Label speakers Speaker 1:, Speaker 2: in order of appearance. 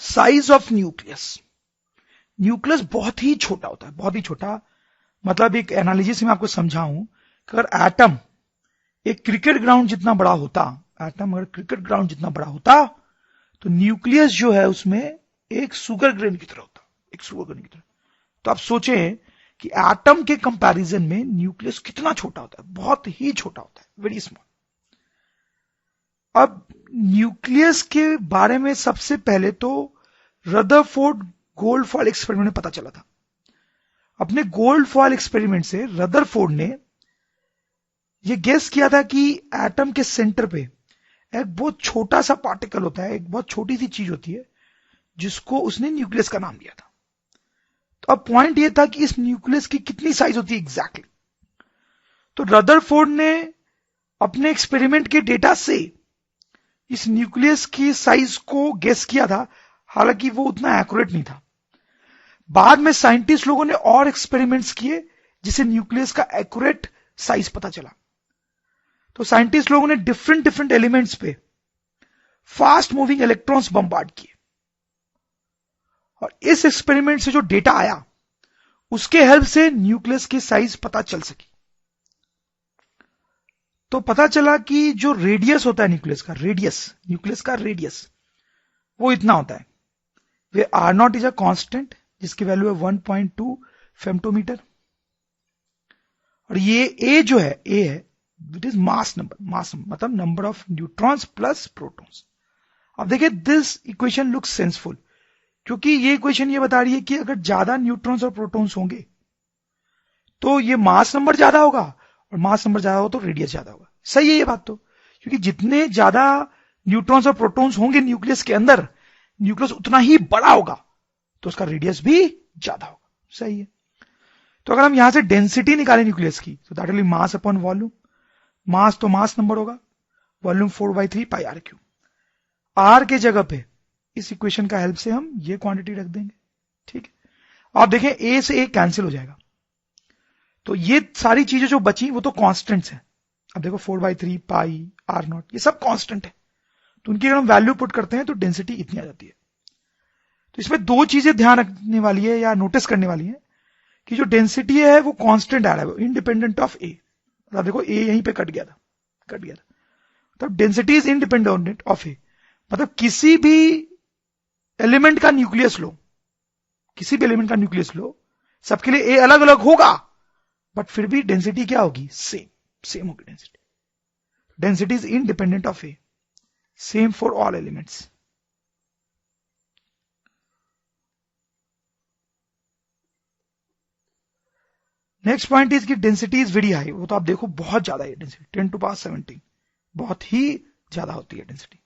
Speaker 1: Size of nucleus. Nucleus बहुत ही छोटा होता है, बहुत ही छोटा। मतलब एक एनालिसिस में आपको समझाऊं, अगर एटम एक क्रिकेट ग्राउंड जितना बड़ा होता, एटम अगर क्रिकेट ग्राउंड जितना बड़ा होता, तो न्यूक्लियस जो है उसमें एक शुगर ग्रेन की तरह होता, एक शुगर ग्रेन की तरह। तो आप सोचें कि एटम के कंपैरिजन में न्यूक्लियस कितना छोटा होता है, बहुत ही छोटा होता है, वेरी स्मॉल। अब न्यूक्लियस के बारे में सबसे पहले तो रदरफोर्ड गोल्डफॉयल एक्सपेरिमेंट में पता चला था। अपने गोल्डफॉयल एक्सपेरिमेंट से रदरफोर्ड ने यह गेस किया था कि एटम के सेंटर पे एक बहुत छोटा सा पार्टिकल होता है, एक बहुत छोटी सी चीज होती है, जिसको उसने न्यूक्लियस का नाम दिया था। तो अब पॉइंट यह था कि इस न्यूक्लियस की कितनी साइज होती है एग्जैक्टली। तो रदरफोर्ड ने अपने एक्सपेरिमेंट के डेटा से इस न्यूक्लियस की साइज को गेस किया था, हालांकि वो उतना एक्यूरेट नहीं था। बाद में साइंटिस्ट लोगों ने और एक्सपेरिमेंट्स किए जिसे न्यूक्लियस का एक्यूरेट साइज पता चला। तो साइंटिस्ट लोगों ने डिफरेंट डिफरेंट एलिमेंट्स पे फास्ट मूविंग इलेक्ट्रॉन्स बम्बार्ड किए, और इस एक्सपेरिमेंट से जो डेटा आया उसके हेल्प से न्यूक्लियस की साइज पता चल सकी। तो पता चला कि जो रेडियस होता है न्यूक्लियस का रेडियस वो इतना होता है। We are not is a constant जिसकी वैल्यू है 1.2 फेम्टोमीटर, और ये ए जो है, ए है, इट इज मास नंबर मतलब number of neutrons plus protons. अब देखिए दिस इक्वेशन लुक्स सेंसफुल, क्योंकि ये इक्वेशन ये बता रही है कि अगर ज्यादा न्यूट्रॉन्स और प्रोटॉन्स होंगे तो ये मास नंबर ज्यादा होगा, और मास नंबर ज्यादा होगा तो रेडियस ज्यादा होगा। सही है ये बात तो, क्योंकि जितने ज्यादा न्यूट्रॉन्स और प्रोटॉन्स होंगे न्यूक्लियस के अंदर, न्यूक्लियस उतना ही बड़ा होगा, तो उसका रेडियस भी ज्यादा होगा। सही है। तो अगर हम यहां से डेंसिटी निकालें न्यूक्लियस की, तो that will be mass upon volume. Mass तो मास नंबर होगा, volume 4/3 pi r cube. R के जगह पे इस इक्वेशन का हेल्प से हम ये क्वांटिटी रख देंगे। ठीक है। आप देखें ए से ए कैंसिल हो जाएगा, तो ये सारी चीजें जो बची वो तो कांस्टेंट्स हैं। अब देखो 4/3 पाई आर नॉट, ये सब कांस्टेंट है, तो उनकी अगर हम वैल्यू पुट करते हैं तो डेंसिटी इतनी आ जाती है। तो इसमें दो चीजें ध्यान रखने वाली है या नोटिस करने वाली है, कि जो डेंसिटी है वो कांस्टेंट आ रहा है, इंडिपेंडेंट ऑफ ए। मतलब देखो ए यहीं पे कट गया था, तो डेंसिटी इज इंडिपेंडेंट ऑफ ए। मतलब किसी भी एलिमेंट का न्यूक्लियस लो, सबके लिए ए अलग अलग होगा, बट फिर भी डेंसिटी क्या होगी, सेम होगी density. Density is independent of A, same for all elements. Next point is कि डेंसिटी इज वेरी हाई। वो तो आप देखो बहुत ज्यादा है डेंसिटी, 10 to the power 17, बहुत ही ज्यादा होती है डेंसिटी।